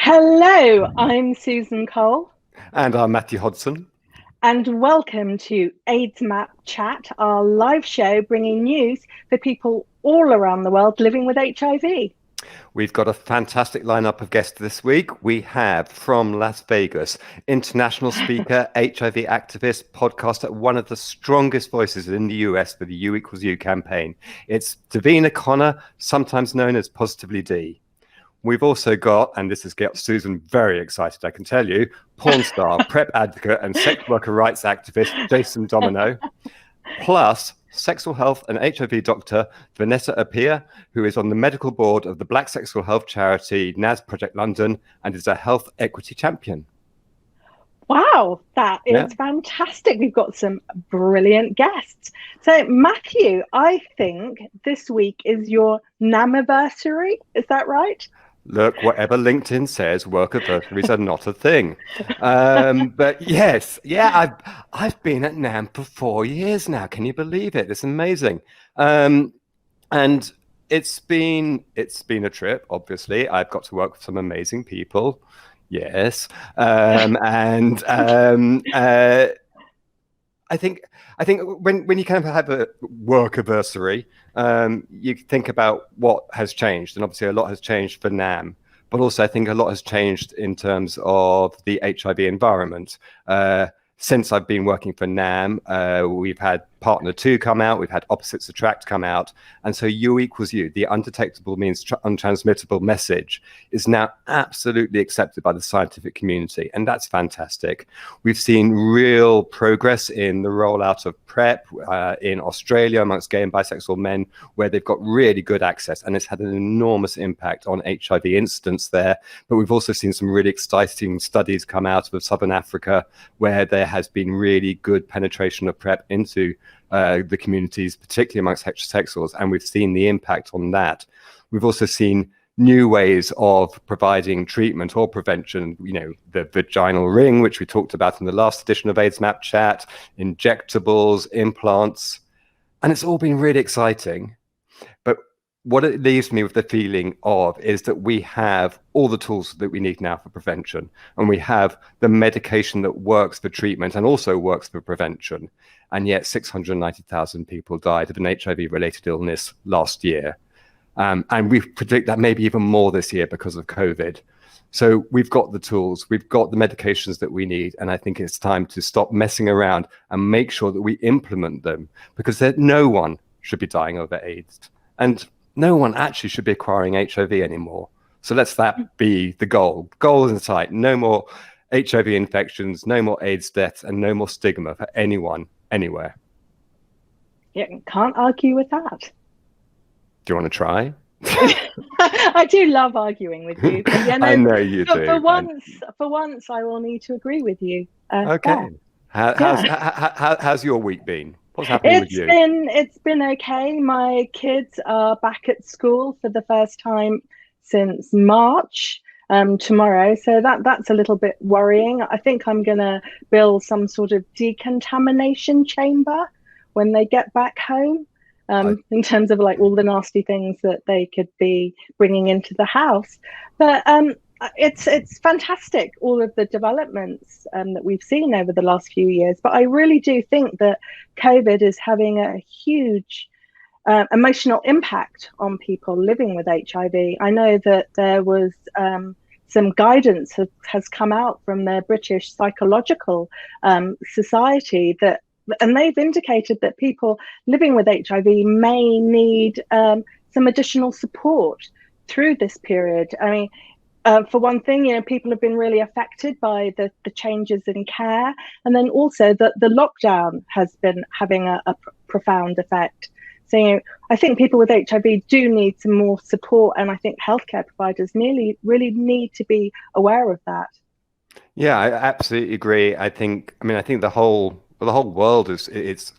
Hello, I'm Susan Cole. And I'm Matthew Hodson. And welcome to aidsmapCHAT, our live show bringing news for people all around the world living with HIV. We've got a fantastic lineup of guests this week. We have from Las Vegas, international speaker, HIV activist, podcaster, one of the strongest voices in the US for the U=U campaign. It's Davina Connor, sometimes known as Positively D. We've also got, and this has got Susan very excited, I can tell you, porn star, PrEP advocate, and sex worker rights activist Jason Domino, plus sexual health and HIV doctor Vanessa Apea, who is on the medical board of the Black Sexual Health charity NAS Project London and is a health equity champion. Wow, that is fantastic. We've got some brilliant guests. So, Matthew, I think this week is your NAMiversary. Is that right? Look, whatever LinkedIn says, work anniversaries are not a thing. But yes, I've been at NAM for 4 years now. Can you believe it? It's amazing. And it's been a trip, obviously. I've got to work with some amazing people. Yes. I think when you kind of have a work anniversary, you think about what has changed, and obviously a lot has changed for NAM, but also I think a lot has changed in terms of the HIV environment. Since I've been working for NAM, we've had Partner 2 come out, we've had Opposites Attract come out, and so U=U, the undetectable means untransmittable message, is now absolutely accepted by the scientific community, and that's fantastic. We've seen real progress in the rollout of PrEP in Australia amongst gay and bisexual men, where they've got really good access, and it's had an enormous impact on HIV incidence there. But we've also seen some really exciting studies come out of Southern Africa, where there has been really good penetration of PrEP into the communities, particularly amongst heterosexuals, and we've seen the impact on that. We've also seen new ways of providing treatment or prevention, the vaginal ring, which we talked about in the last edition of aidsmapCHAT, injectables, implants, and it's all been really exciting. But what it leaves me with the feeling of is that we have all the tools that we need now for prevention, and we have the medication that works for treatment and also works for prevention. And yet 690,000 people died of an HIV-related illness last year. And we predict that maybe even more this year because of COVID. So we've got the tools, we've got the medications that we need, and I think it's time to stop messing around and make sure that we implement them, because no one should be dying over AIDS. And no one actually should be acquiring HIV anymore. So let's that be the goal. Goal in sight. No more HIV infections, no more AIDS deaths, and no more stigma for anyone, anywhere. Yeah, can't argue with that. Do you want to try? I do love arguing with you. But, I know you do. For once, I will need to agree with you. Okay. How's your week been? What's happening with you? It's been okay. My kids are back at school for the first time since March, tomorrow. So that's a little bit worrying. I think I'm going to build some sort of decontamination chamber when they get back home, in terms of like all the nasty things that they could be bringing into the house. But it's fantastic, all of the developments that we've seen over the last few years. But I really do think that COVID is having a huge emotional impact on people living with HIV. I know that there was some guidance has come out from the British Psychological Society and they've indicated that people living with HIV may need some additional support through this period. I mean, for one thing, people have been really affected by the changes in care, and then also the lockdown has been having a profound effect. So I think people with HIV do need some more support, and I think healthcare providers really need to be aware of that. Yeah, I absolutely agree. I think the whole world it's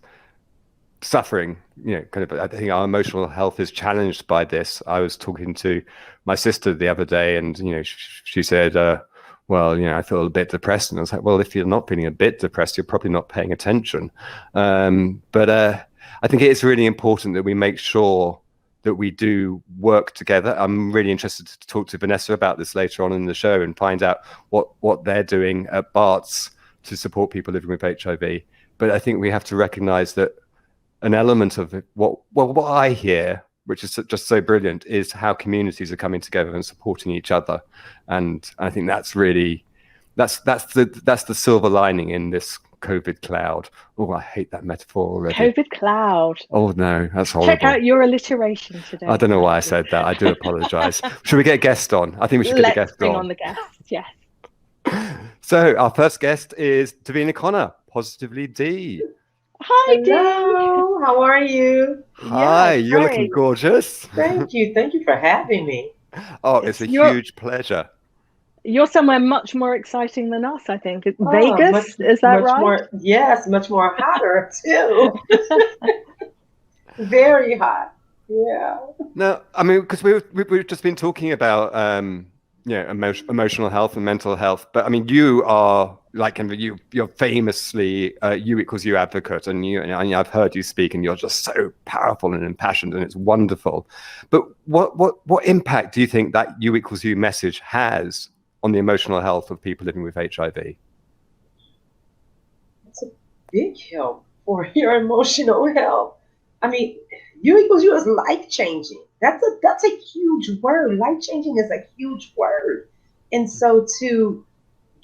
suffering. I think our emotional health is challenged by this. I was talking to my sister the other day, and she said, well, I feel a bit depressed. And I was like, well, if you're not feeling a bit depressed, you're probably not paying attention. But I think it is really important that we make sure that we do work together. I'm really interested to talk to Vanessa about this later on in the show and find out what they're doing at Bart's to support people living with HIV. But I think we have to recognize that an element of what I hear, which is just so brilliant, is how communities are coming together and supporting each other. And I think that's really, that's the silver lining in this COVID cloud. Oh, I hate that metaphor already. COVID cloud. Oh no, that's horrible. Check out your alliteration today. I don't know why I said that. I do apologize. Should we get a guest on? I think we should get a guest on. Let's bring on the guest, yes. So our first guest is Davina Connor, Positively D. Hi, Dee. Hello, how are you? Hi, Yeah, you're great. looking gorgeous. Thank you for having me. Oh, it's a huge pleasure. You're somewhere much more exciting than us, I think. Oh, Vegas, is that right? More, yes, much more hotter too. Very hot. Yeah. No, I mean, because we've just been talking about emotional health and mental health, but I mean, you are like, you're famously U equals U advocate, and I've heard you speak, and you're just so powerful and impassioned, and it's wonderful. But what impact do you think that U equals U message has on the emotional health of people living with HIV? It's a big help for your emotional health. I mean, U equals U is life-changing. That's a huge word. Life-changing is a huge word. And so to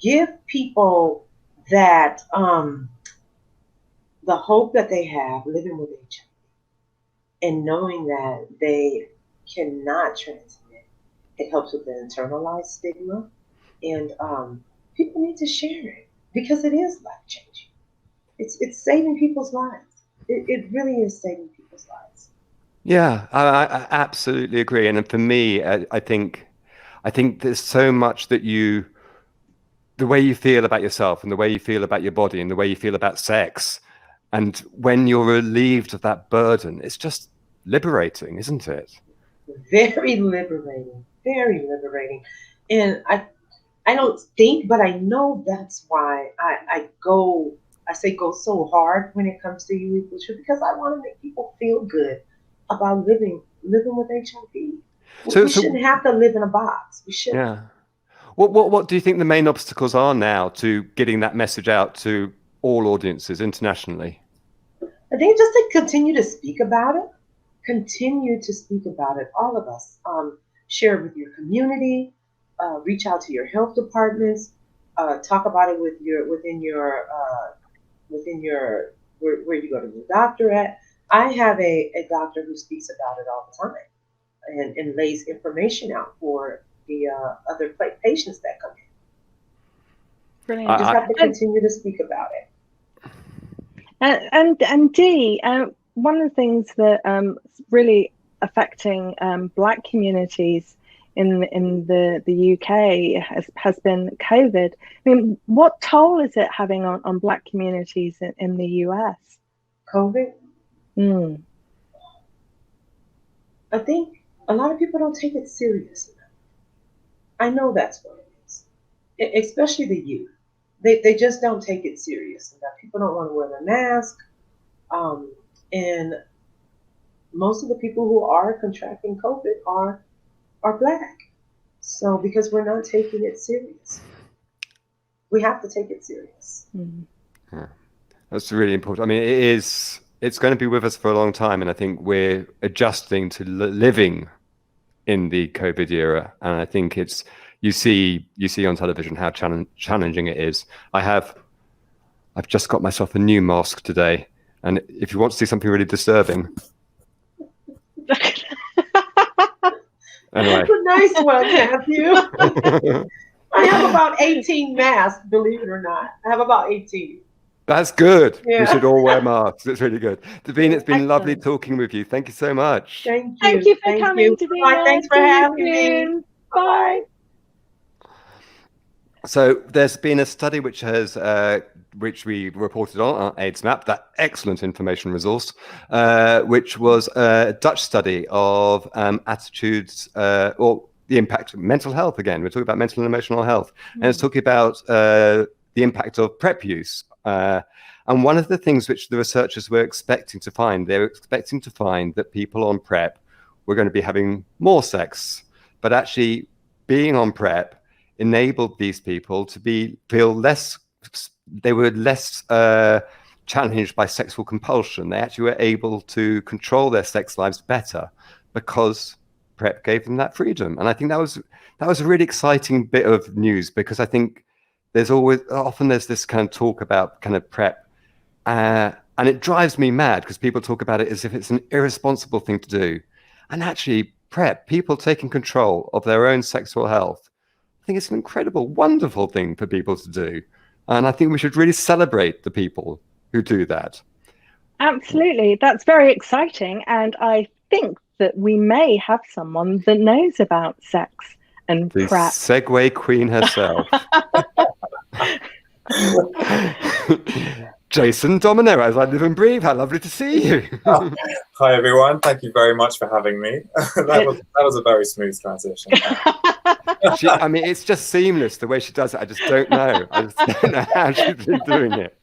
give people that the hope that they have living with HIV and knowing that they cannot transmit, it helps with the internalized stigma. And people need to share it because it is life-changing. It's saving people's lives. It really is saving people's lives. Yeah, I absolutely agree. And for me, I think there's so much that the way you feel about yourself and the way you feel about your body and the way you feel about sex, and when you're relieved of that burden, it's just liberating, isn't it? Very liberating, very liberating. And I don't think, but I know that's why I go so hard when it comes to U equals U, because I want to make people feel good about living with HIV. We shouldn't have to live in a box. We shouldn't. Yeah. What do you think the main obstacles are now to getting that message out to all audiences internationally? I think just to continue to speak about it. All of us. Share it with your community. Reach out to your health departments. Talk about it within your where you go to the doctor at. I have a doctor who speaks about it all the time and lays information out for the other patients that come in. Brilliant. You just have to continue to speak about it. And Dee, one of the things that really affecting Black communities in the UK has been COVID. I mean, what toll is it having on Black communities in the US? COVID? Mm. I think a lot of people don't take it serious enough. I know that's what it is, especially the youth. They just don't take it serious enough. People don't want to wear their mask, and most of the people who are contracting COVID are Black. So because we're not taking it serious, we have to take it serious. Mm-hmm. That's really important. I mean, it's going to be with us for a long time, and I think we're adjusting to living in the COVID era. And I think you see on television how challenging it is. I've just got myself a new mask today, and if you want to see something really disturbing. Anyway. That's a nice one, Matthew. I have about 18 masks, believe it or not. I have about 18. That's good. Yeah. We should all wear masks. It's really good. Davina, it's been lovely talking with you. Thank you so much. Thank you. Thank you for coming, Davina. Bye. Thanks for having me. Bye. So there's been a study which we reported on aidsmap, that excellent information resource, which was a Dutch study of attitudes or the impact of mental health. Again, we're talking about mental and emotional health, and it's talking about the impact of PrEP use. And one of the things which the researchers were expecting to find, they were expecting to find that people on PrEP were going to be having more sex. But actually being on PrEP enabled these people to feel less, they were less challenged by sexual compulsion. They actually were able to control their sex lives better because PrEP gave them that freedom. And I think that was a really exciting bit of news, because I think often there's this kind of talk about kind of PrEP, and it drives me mad because people talk about it as if it's an irresponsible thing to do. And actually PrEP, people taking control of their own sexual health, I think it's an incredible, wonderful thing for people to do. And I think we should really celebrate the people who do that. Absolutely. That's very exciting. And I think that we may have someone that knows about sex and the PrEP. Segue queen herself. Jason Domino, as I live and breathe, how lovely to see you. Hi everyone, thank you very much for having me. that was a very smooth transition. I mean, it's just seamless the way she does it. I just don't know. I just don't know how she's been doing it.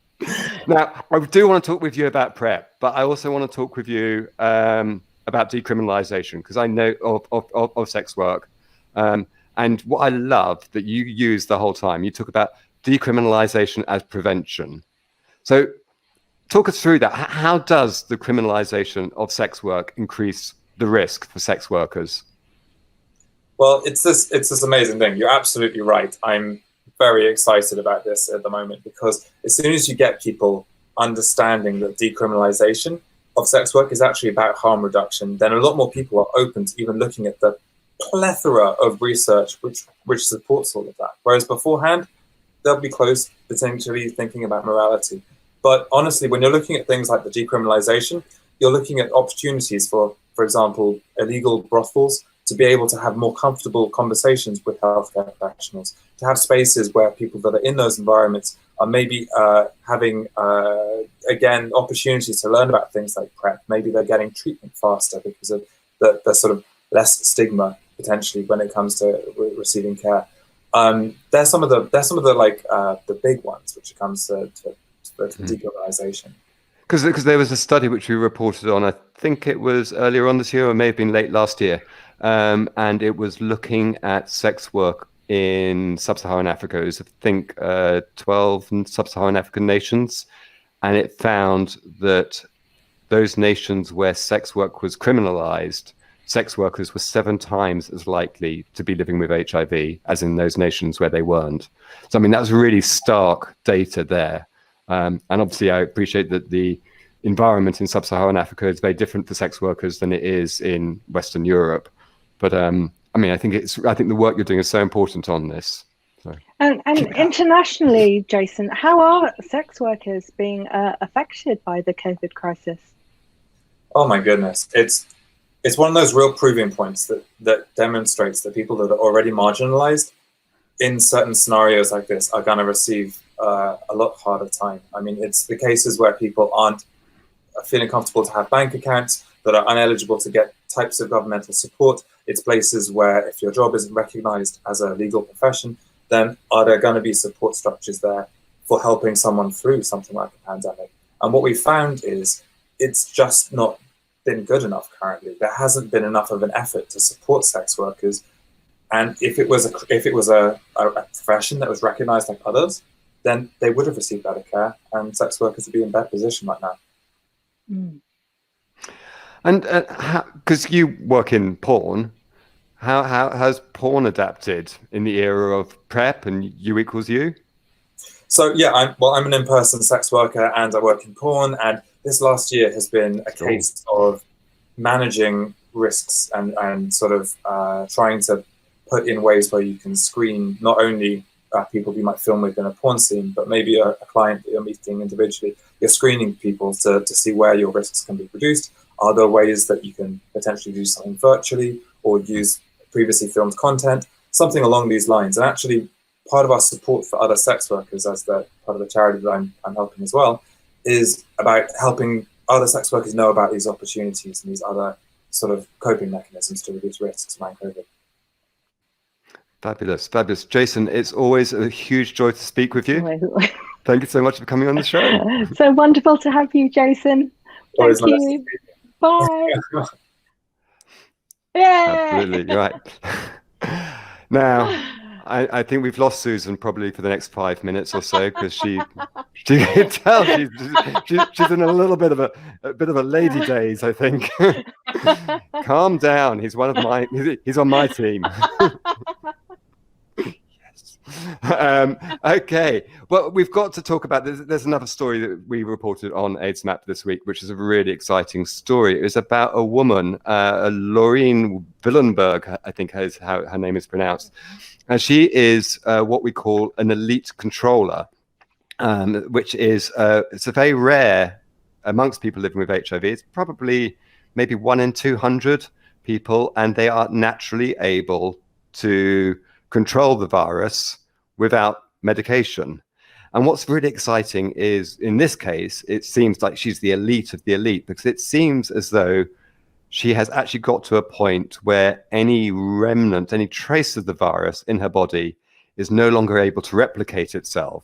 Now, I do want to talk with you about PrEP, but I also want to talk with you about decriminalization, because I know of sex work. And what I love that you use the whole time, you talk about decriminalization as prevention. So talk us through that. How does the criminalization of sex work increase the risk for sex workers? Well, it's this amazing thing. You're absolutely right. I'm very excited about this at the moment, because as soon as you get people understanding that decriminalization of sex work is actually about harm reduction, then a lot more people are open to even looking at the plethora of research which supports all of that. Whereas beforehand, they'll be close potentially thinking about morality. But honestly, when you're looking at things like the decriminalization, you're looking at opportunities for example, illegal brothels to be able to have more comfortable conversations with healthcare professionals, to have spaces where people that are in those environments are maybe having, again, opportunities to learn about things like PrEP. Maybe they're getting treatment faster because of the sort of less stigma potentially when it comes to receiving care. There's some of the like the big ones which it comes to decriminalization. Because there was a study which we reported on, I think it was earlier on this year, or may have been late last year, and it was looking at sex work in sub-Saharan Africa. It was, I think, 12 sub-Saharan African nations, and it found that those nations where sex work was criminalized, sex workers were 7 times as likely to be living with HIV as in those nations where they weren't. So, I mean, that was really stark data there. And obviously, I appreciate that the environment in sub-Saharan Africa is very different for sex workers than it is in Western Europe. But I mean, I think the work you're doing is so important on this. So. And internationally, Jason, how are sex workers being affected by the COVID crisis? Oh my goodness, it's one of those real proving points that demonstrates that people that are already marginalized in certain scenarios like this are going to receive a lot harder time. I mean, it's the cases where people aren't feeling comfortable to have bank accounts, that are ineligible to get types of governmental support. It's places where if your job isn't recognized as a legal profession, then are there going to be support structures there for helping someone through something like a pandemic? And what we found is it's just not been good enough currently. There hasn't been enough of an effort to support sex workers. And if it was a profession that was recognized like others, then they would have received better care, and sex workers would be in better position right now. Mm. And because you work in porn, how has porn adapted in the era of PrEP and U equals U? So yeah, I'm an in-person sex worker and I work in porn, and this last year has been a case of managing risks and sort of trying to put in ways where you can screen not only people you might film with in a porn scene, but maybe a client that you're meeting individually. You're screening people to see where your risks can be reduced. Are there ways that you can potentially do something virtually or use previously filmed content, something along these lines? And actually, part of our support for other sex workers, as the part of the charity that I'm helping as well, is about helping other sex workers know about these opportunities and these other sort of coping mechanisms to reduce risks around COVID. Fabulous, fabulous. Jason, it's always a huge joy to speak with you. Thank you so much for coming on the show. So wonderful to have you, Jason. Thank you. Bye. Absolutely, Yay! you're right. Now, I think we've lost Susan probably for the next 5 minutes or so because she can tell she's in a little bit of a lady daze, I think. Calm down. He's on my team. Okay, well, we've got to talk about this. There's another story that we reported on aidsmap this week, which is a really exciting story. It was about a woman, Laureen Villenberg, I think is how her name is pronounced. And she is what we call an elite controller, which is it's a very rare amongst people living with HIV. It's probably maybe 1 in 200 people, and they are naturally able to control the virus without medication. And what's really exciting is, in this case, it seems like she's the elite of the elite, because it seems as though she has actually got to a point where any remnant, any trace of the virus in her body is no longer able to replicate itself.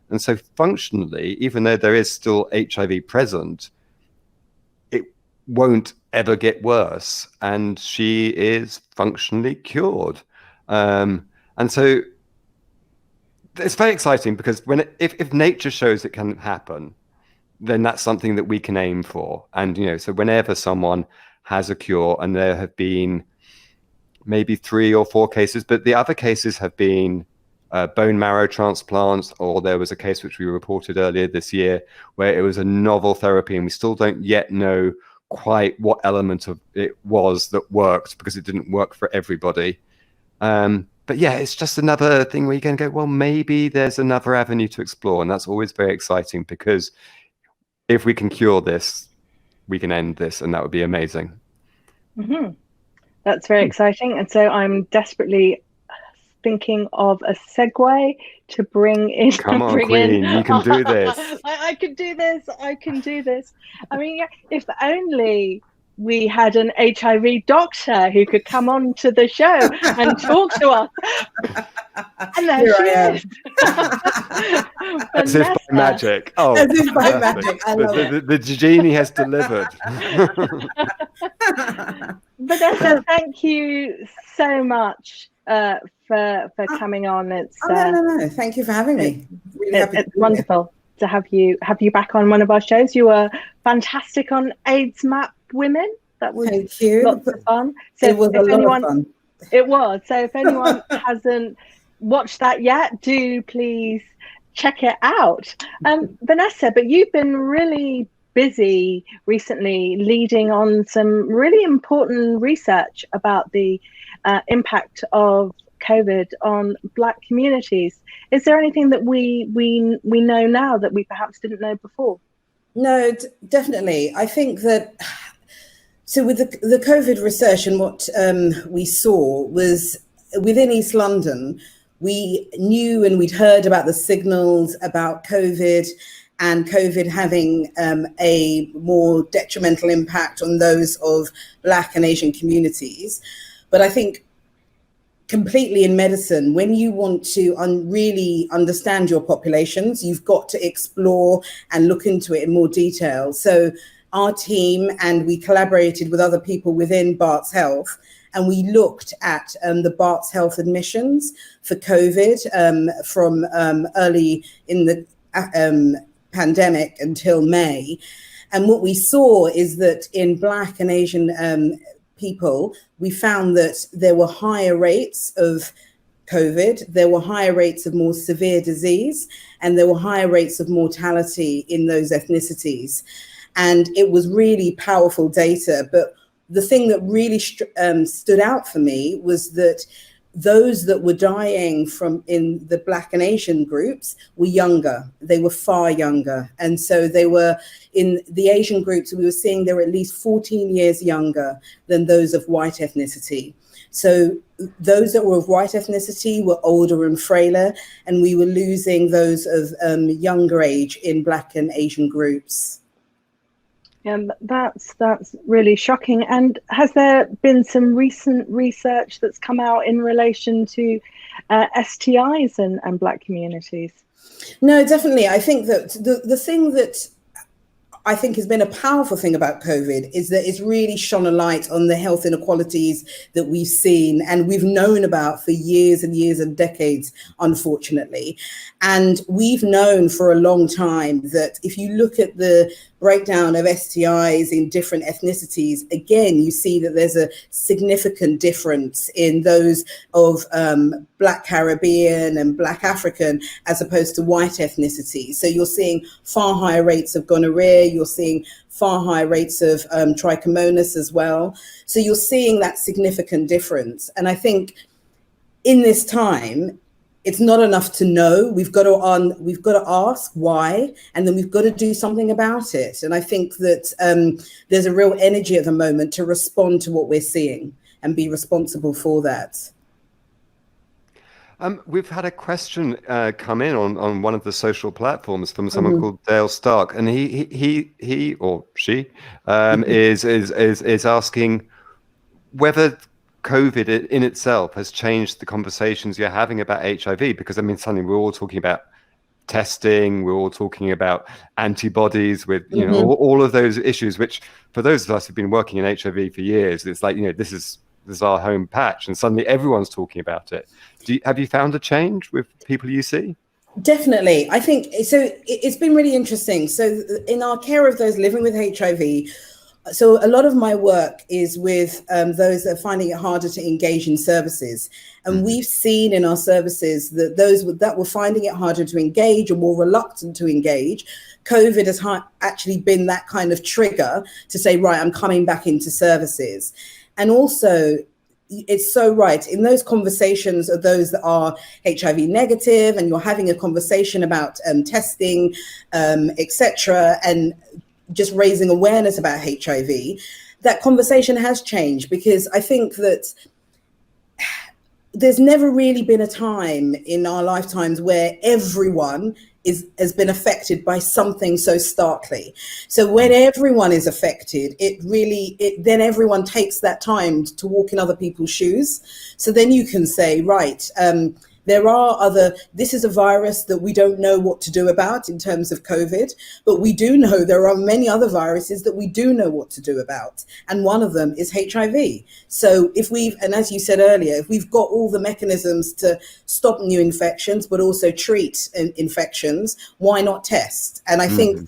And so functionally, even though there is still HIV present, it won't ever get worse. And she is functionally cured. And so it's very exciting, because if nature shows it can happen, then that's something that we can aim for. And, so whenever someone has a cure, and there have been maybe 3 or 4 cases, but the other cases have been bone marrow transplants, or there was a case which we reported earlier this year where it was a novel therapy, and we still don't yet know quite what element of it was that worked, because it didn't work for everybody. But yeah, it's just another thing where you can go, well, maybe there's another avenue to explore. And that's always very exciting, because if we can cure this, we can end this, and that would be amazing. Mm-hmm. That's very exciting. And so I'm desperately thinking of a segue to bring in. Come on, Queen, you can do this. I can do this. I can do this. I mean, if only we had an HIV doctor who could come on to the show and talk to us. And there Here she I am. is. As if by magic. Oh, as if by magic. I love it. The genie has delivered. Vanessa, thank you so much for coming on. It's no. Thank you for having me. Really happy it's wonderful to have you back on one of our shows. You were fantastic on aidsmap Women. That was Thank you. Lots of fun. So it was a lot of fun. It was. So if anyone hasn't watched that yet, do please check it out. Vanessa, but you've been really busy recently leading on some really important research about the impact of COVID on Black communities. Is there anything that we know now that we perhaps didn't know before? No, definitely. I think that, so with the COVID research, and what we saw was within East London, we knew and we'd heard about the signals about COVID and COVID having a more detrimental impact on those of Black and Asian communities. But I think completely in medicine, when you want to really understand your populations, you've got to explore and look into it in more detail. So our team, and we collaborated with other people within Barts Health, and we looked at the Barts Health admissions for COVID from early in the pandemic until May. And what we saw is that in Black and Asian people, we found that there were higher rates of COVID, there were higher rates of more severe disease, and there were higher rates of mortality in those ethnicities. And it was really powerful data. But the thing that really stood out for me was that those that were dying from in the Black and Asian groups were younger. They were far younger. And so they were in the Asian groups, we were seeing they were at least 14 years younger than those of white ethnicity. So those that were of white ethnicity were older and frailer, and we were losing those of younger age in Black and Asian groups. And that's really shocking. And has there been some recent research that's come out in relation to STIs and Black communities? No, definitely. I think that the thing that I think has been a powerful thing about COVID is that it's really shone a light on the health inequalities that we've seen and we've known about for years and years and decades, unfortunately. And we've known for a long time that if you look at the breakdown of STIs in different ethnicities, again, you see that there's a significant difference in those of Black Caribbean and Black African as opposed to white ethnicity. So you're seeing far higher rates of gonorrhea, you're seeing far higher rates of trichomonas as well. So you're seeing that significant difference. And I think in this time, it's not enough to know. We've got to ask why, and then we've got to do something about it. And I think that there's a real energy at the moment to respond to what we're seeing and be responsible for that. We've had a question come in on one of the social platforms from someone called Dale Stark, and he or she is asking whether COVID in itself has changed the conversations you're having about HIV, because I mean, suddenly we're all talking about testing, we're all talking about antibodies with, you know, all of those issues, which for those of us who've been working in HIV for years, it's like, you know, this is our home patch, and suddenly everyone's talking about it. Have you found a change with people you see? Definitely. I think so. It's been really interesting. So in our care of those living with HIV, so a lot of my work is with those that are finding it harder to engage in services. And we've seen in our services that those that were finding it harder to engage or more reluctant to engage, COVID has actually been that kind of trigger to say, right, I'm coming back into services. And also, it's so right. In those conversations of those that are HIV negative and you're having a conversation about testing, etc., and just raising awareness about HIV, that conversation has changed, because I think that there's never really been a time in our lifetimes where everyone has been affected by something so starkly. So when everyone is affected, then everyone takes that time to walk in other people's shoes. So then you can say, right, this is a virus that we don't know what to do about in terms of COVID, but we do know there are many other viruses that we do know what to do about. And one of them is HIV. So and as you said earlier, if we've got all the mechanisms to stop new infections, but also treat infections, why not test? And I think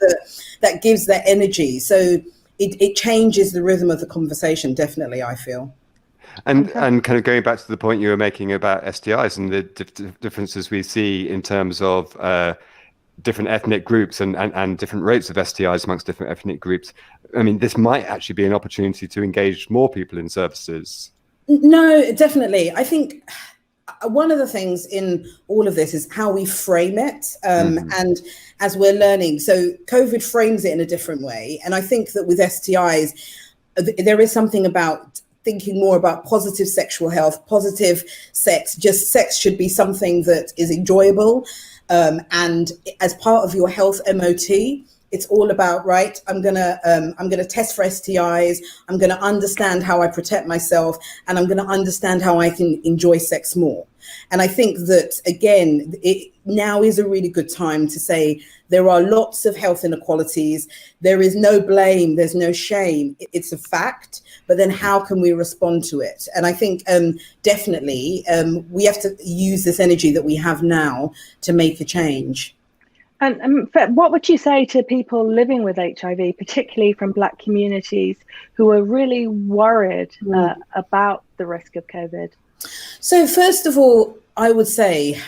that gives that energy. So it changes the rhythm of the conversation, definitely, I feel. And kind of going back to the point you were making about STIs and the differences we see in terms of different ethnic groups and different rates of STIs amongst different ethnic groups. I mean, this might actually be an opportunity to engage more people in services. No, definitely. I think one of the things in all of this is how we frame it. And as we're learning, so COVID frames it in a different way. And I think that with STIs, there is something about thinking more about positive sexual health, positive sex. Just sex should be something that is enjoyable. And as part of your health MOT, it's all about, right, I'm gonna test for STIs, I'm gonna understand how I protect myself, and I'm gonna understand how I can enjoy sex more. And I think that, again, now is a really good time to say there are lots of health inequalities. There is no blame, there's no shame. It's a fact, but then how can we respond to it? And I think definitely we have to use this energy that we have now to make a change. And what would you say to people living with HIV, particularly from Black communities, who are really worried about the risk of COVID? So first of all, I would say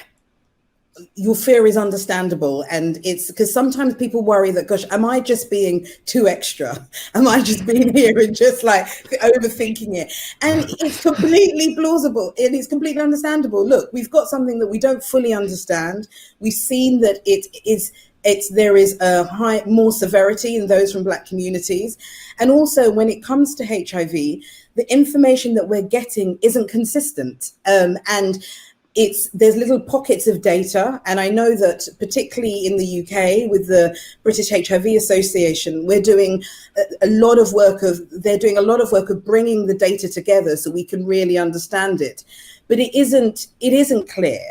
your fear is understandable, and it's because sometimes people worry that, gosh, am I just being too extra? Am I just being here and just like overthinking it? And it's completely plausible and it's completely understandable. Look, we've got something that we don't fully understand. We've seen that there is a more severity in those from Black communities. And also when it comes to HIV, the information that we're getting isn't consistent. And there's little pockets of data. And I know that particularly in the UK with the British HIV Association, we're doing a lot of work of bringing the data together so we can really understand it. But it isn't clear.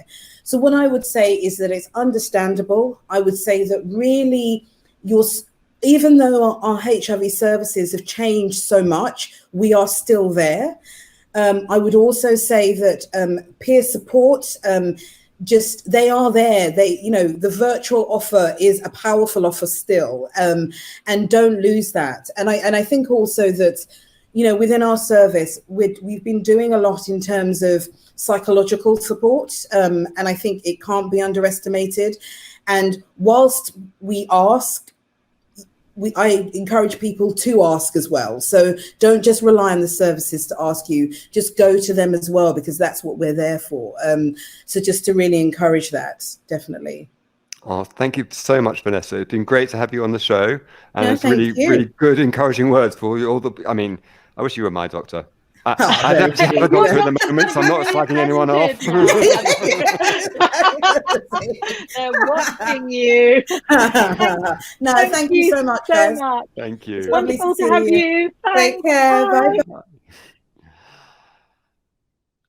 So what I would say is that it's understandable. I would say that really even though our HIV services have changed so much, we are still there. I would also say that peer support, they are there. The virtual offer is a powerful offer still, and don't lose that. And I think also that, within our service, we've been doing a lot in terms of psychological support, and I think it can't be underestimated. And whilst we ask, I encourage people to ask as well. So don't just rely on the services to ask you, just go to them as well, because that's what we're there for. So just to really encourage that, definitely. Oh, thank you so much, Vanessa. It's been great to have you on the show. And it's thank really, you. really good, encouraging words for all the, I mean, I wish you were my doctor. I very don't have a doctor at the moment, so I'm not slagging anyone off. They're watching you. No, thank you so much, guys. Thank you. It's wonderful to have you. Take care.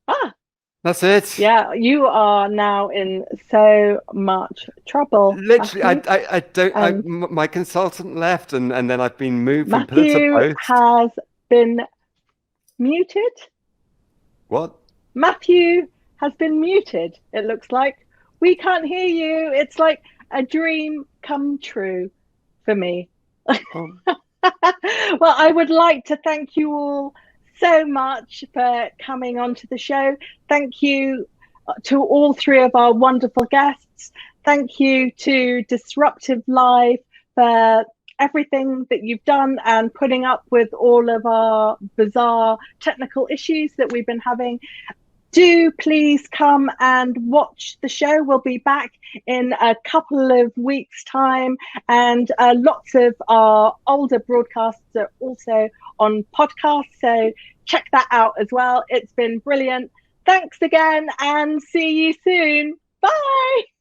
Bye. That's it. Yeah, you are now in so much trouble. Literally, I don't. My consultant left, and then I've been moved from pillar to Matthew post. has been muted. What? Matthew has been muted. It looks like we can't hear you. It's like a dream come true for me. Oh. Well, I would like to thank you all so much for coming onto the show. Thank you to all three of our wonderful guests. Thank you to Disruptive Live for everything that you've done and putting up with all of our bizarre technical issues that we've been having. Do please come and watch the show. We'll be back in a couple of weeks' time, and lots of our older broadcasts are also on podcasts, so check that out as well. It's been brilliant. Thanks again, and see you soon. Bye.